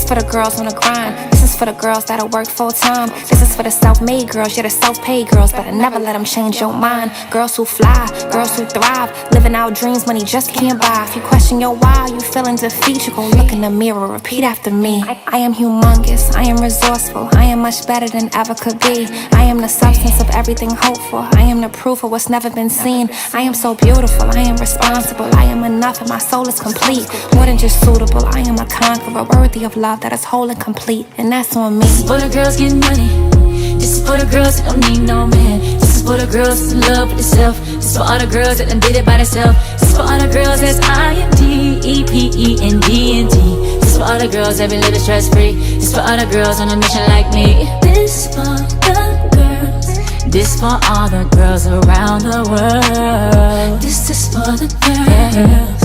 for the girls on the grind. This is for the girls that'll work full time. This is for the self-made girls, yeah, the self-paid girls, but I never let them change your mind. Girls who fly, girls who thrive, living out dreams money just can't buy. If you question your why, you feeling defeat, you gon' look in the mirror, repeat after me. I am humongous, I am resourceful, I am much better than ever could be. I am the substance of everything hoped for, I am the proof of what's never been seen. I am so beautiful, I am responsible, I am enough and my soul is complete. More than just suitable, I am a conqueror, worthy of love that is whole and complete, and that's on me. This is for the girls getting money. This is for the girls that don't need no man. This is for the girls that's in love with themselves. This is for all the girls that done did it by themselves. This is for all the girls that's IMDEPENDNT. This is for all the girls that been living stress free. This is for all the girls on a mission like me. This is for the girls. This is for all the girls around the world. This is for the girls.